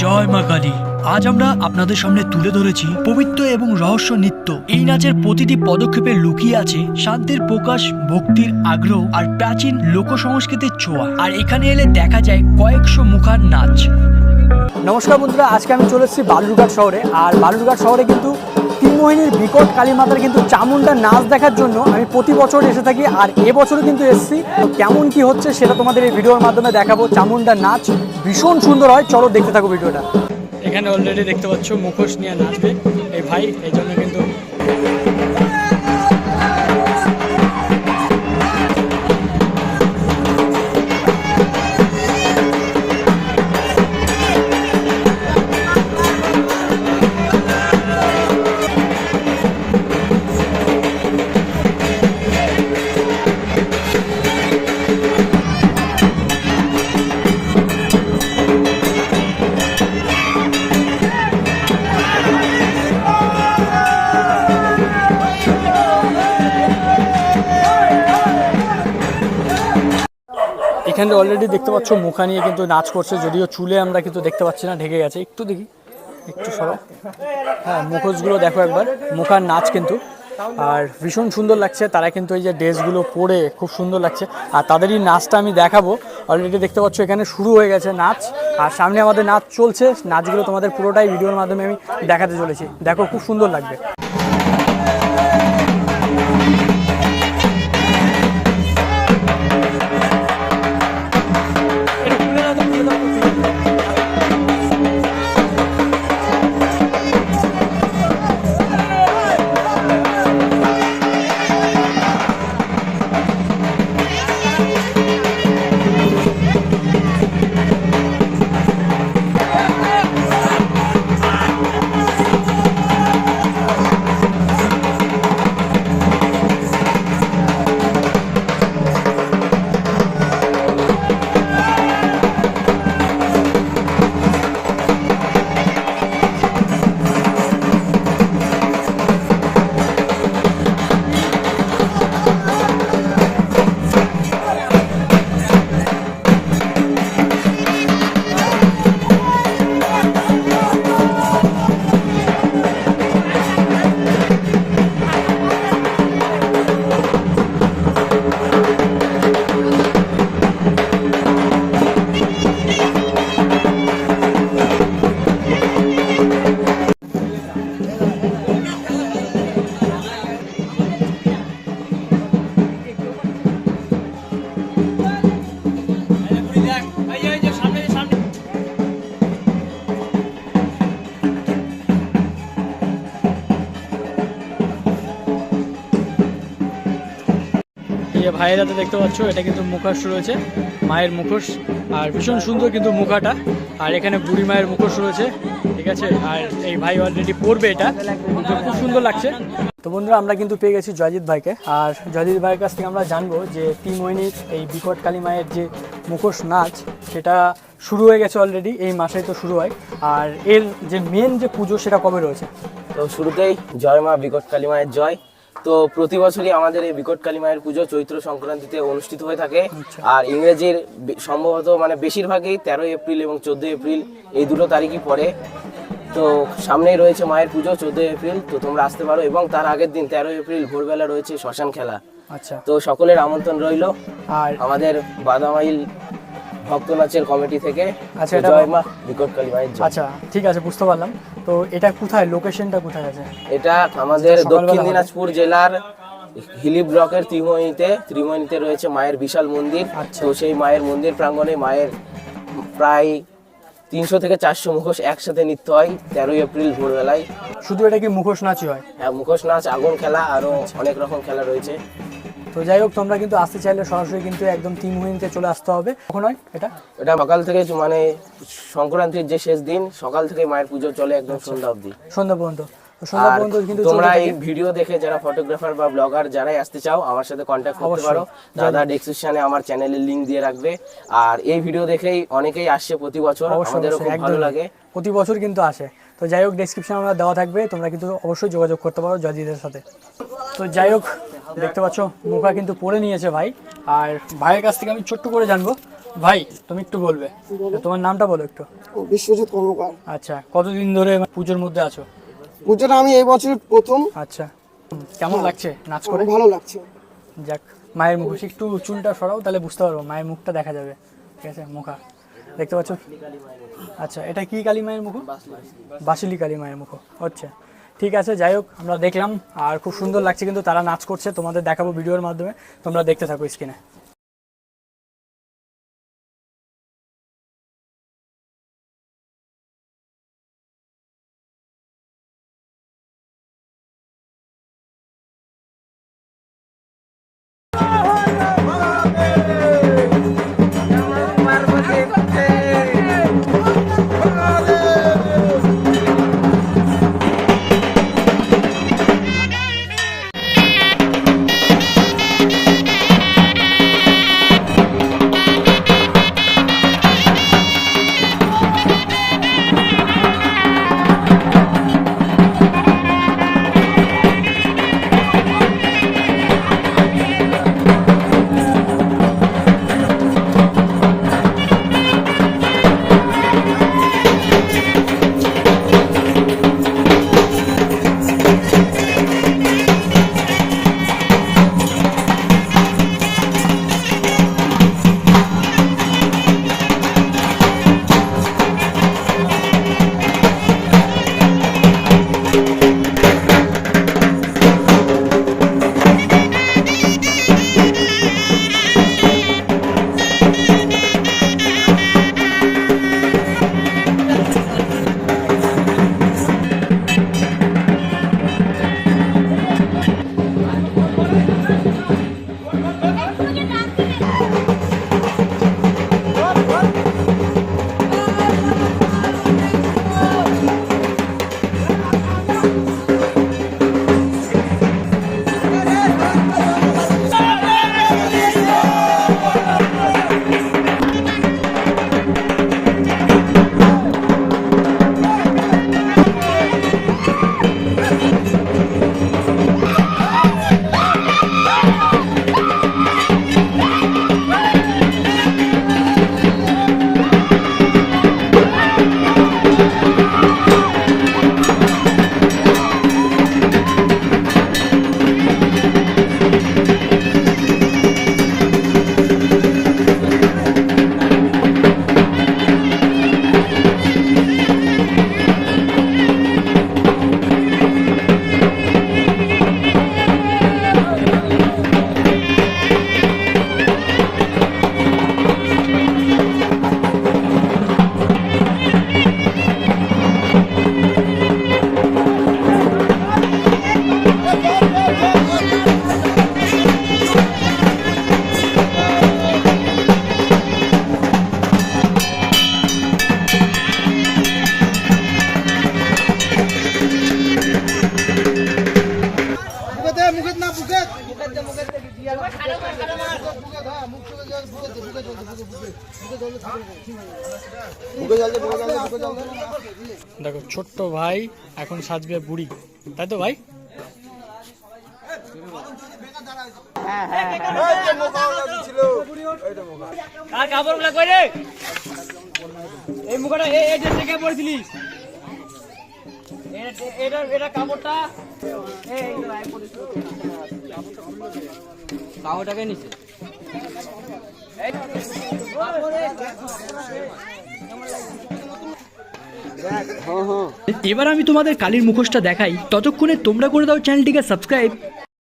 জয় মা কালী। আজ আমরা আপনাদের সামনে তুলে ধরেছি পবিত্র এবং রহস্য নৃত্য। এই নাচের প্রতিটি পদক্ষেপে লুকিয়ে আছে শান্তির প্রকাশ, ভক্তির আগ্রহ আর প্রাচীন লোক সংস্কৃতির ছোঁয়া। আর এখানে এলে দেখা যায় কয়েকশো মুখার নাচ। নমস্কার বন্ধুরা, আজকে আমি চলে এসেছি বালুরঘাট শহরে। আর বালুরঘাট শহরে কিন্তু তিনমোহিনীর বিকট কালী মাতার কিন্তু চামুন্ডার নাচ দেখার জন্য আমি প্রতি বছর এসে থাকি। আর এবছরও কিন্তু এসেছি। তো কেমন কি হচ্ছে সেটা তোমাদের এই ভিডিওর মাধ্যমে দেখাবো। চামুন্ডার নাচ ভীষণ সুন্দর হয়, চলো দেখতে থাকো ভিডিওটা। এখানে অলরেডি দেখতে পাচ্ছ মুখোশ নিয়ে নাচবে এই ভাই, এই জন্য কিন্তু এখানে অলরেডি দেখতে পাচ্ছ মুখা নিয়ে কিন্তু নাচ করছে, যদিও চুলে আমরা কিন্তু দেখতে পাচ্ছি না, ঢেকে গেছে। একটু দেখি, একটু সরো। হ্যাঁ, মুখোশগুলো দেখো একবার, মুখার নাচ কিন্তু। আর ভীষণ সুন্দর লাগছে, তারা কিন্তু এই যে ড্রেসগুলো পরে খুব সুন্দর লাগছে। আর তাদেরই নাচটা আমি দেখাবো। অলরেডি দেখতে পাচ্ছ এখানে শুরু হয়ে গেছে নাচ, আর সামনে আমাদের নাচ চলছে। নাচগুলো তোমাদের পুরোটাই ভিডিওর মাধ্যমে আমি দেখাতে চলেছি, দেখো খুব সুন্দর লাগবে। ভাইয়ের হাতে দেখতে পাচ্ছ এটা কিন্তু মুখোশ রয়েছে, মায়ের মুখোশ। আর ভীষণ সুন্দর কিন্তু মুখাটা। আর এখানে বুড়ি মায়ের মুখোশ রয়েছে, ঠিক আছে। আর এই ভাই অলরেডি পরবে, এটা খুব সুন্দর লাগছে। তো বন্ধুরা, আমরা কিন্তু পেয়ে গেছি জয়জিৎ ভাইকে। আর জয়জিৎ ভাইয়ের কাছ থেকে আমরা জানবো যে তিনমোহিনীর এই বিকট কালী মায়ের যে মুখোশ নাচ, সেটা শুরু হয়ে গেছে অলরেডি, এই মাসেই তো শুরু হয়। আর এর যে মেন যে পুজো, সেটা কবে রয়েছে? তো শুরুতেই জয় মা বিকট কালী মায়ের জয়। তো প্রতি বছরই আমাদের এই বিকট কালী মায়ের পুজো চৈত্র সংক্রান্তিতে অনুষ্ঠিত হয়ে থাকে। আর ইংরেজির সম্ভবত বেশিরভাগই 13 এপ্রিল এবং 14 এপ্রিল এই দুটো তারিখই পড়ে। তো সামনেই রয়েছে মায়ের পুজো 14 এপ্রিল, তো তোমরা আসতে পারো। এবং তার আগের দিন 13 এপ্রিল ভোরবেলা রয়েছে শ্মশান খেলা। আচ্ছা, তো সকলের আমন্ত্রণ রইল আর আমাদের বাদামাইল ভক্ত নাচের কমিটি থেকে। আচ্ছা, জয় মা বিকট কালী মায়ের জয়। আচ্ছা, ঠিক আছে, বুঝতে পারলাম। তো এটা কোথায়, লোকেশনটা কোথায় আছে? এটা আমাদের দক্ষিণ দিনাজপুর জেলার হিলি ব্লকের ত্রিমোহিনীতে রয়েছে মায়ের বিশাল মন্দির। তো সেই মায়ের মন্দির প্রাঙ্গণে মায়ের প্রায় 300 থেকে 400 মুখোশ একসাথে নৃত্য হয় 13 এপ্রিল ভোরবেলায়। শুধু এটা কি মুখোশ নাচই হয়? হ্যাঁ, মুখোশ নাচ, আগুন খেলা, আরো অনেক রকম খেলা রয়েছে। তো যাই হোক, তোমরা কিন্তু আসতে চাইলে সরাসরি কিন্তু একদম তিনমোহিনীতে চলে আসতে হবে। কখন হয় এটা? এটা সকাল থেকে, সংক্রান্তির যে শেষ দিন, সকাল থেকে মায়ের পুজো চলে একদম সন্ধ্যা অবধি, সন্ধ্যা পর্যন্ত। আর তোমরা এই ভিডিও দেখে যারা ফটোগ্রাফার বা ব্লগার যারাই আসতে চাও আমার সাথে কন্ট্যাক্ট করতে পারো। দাদা ডেসক্রিপশনে আমার চ্যানেলের লিংক দিয়ে রাখবে। আর এই ভিডিও দেখেই অনেকেই আসছে প্রতি বছর, আমাদেরও খুব ভালো লাগে, প্রতি বছর কিন্তু আসে। তো যাই হোক, ডেসক্রিপশনে আমরা দেওয়া থাকবে, তোমরা কিন্তু অবশ্যই যোগাযোগ করতে পারো জয়জিদের সাথে। তো যাই হোক, দেখতে পাচ্ছ মুখা কিন্তু পরে নিয়েছে ভাই। আর ভাইয়ের কাছ থেকে আমি ছোট্ট করে জানবো ভাই তুমি একটু বলবে, তোমার নামটা বলো একটু। বিশ্বজিৎ কর্মকার। আচ্ছা, কতদিন ধরে পুজোর মধ্যে আছো? পুজোটা আমি এই বছর প্রথম। আচ্ছা, কেমন লাগছে নাচ করে? ভালো লাগছে। যাক, মায়ের মুখোশ একটু চুলটা সরাও, তাহলে বুঝতে পারবো, মায়ের মুখটা দেখা যাবে। ঠিক আছে, মুখা দেখতে পাচ্ছ? আচ্ছা, এটা কি কালী মায়ের মুখো? বাসিলি কালী মায়ের মুখো। আচ্ছা ঠিক আছে, যাই হোক, আমরা দেখলাম আর খুব সুন্দর লাগছে, কিন্তু তারা নাচ করছে, তোমাদের দেখাবো ভিডিওর মাধ্যমে, তোমরা দেখতে থাকো স্ক্রিনে। দেখো, ছোট্ট ভাই এখন সাজবে বুড়ি, তাই তো ভাই? কাপড়গুলা কই রে? এই মুখটা এই যে থেকে পড়ছিলিস, এটা কাপড়টা কাপড়টাকে নিচে। এবার আমি তোমাদের কালীর মুখোশটা দেখাই, ততক্ষণে তোমরা করে দাও চ্যানেলটিকে সাবস্ক্রাইব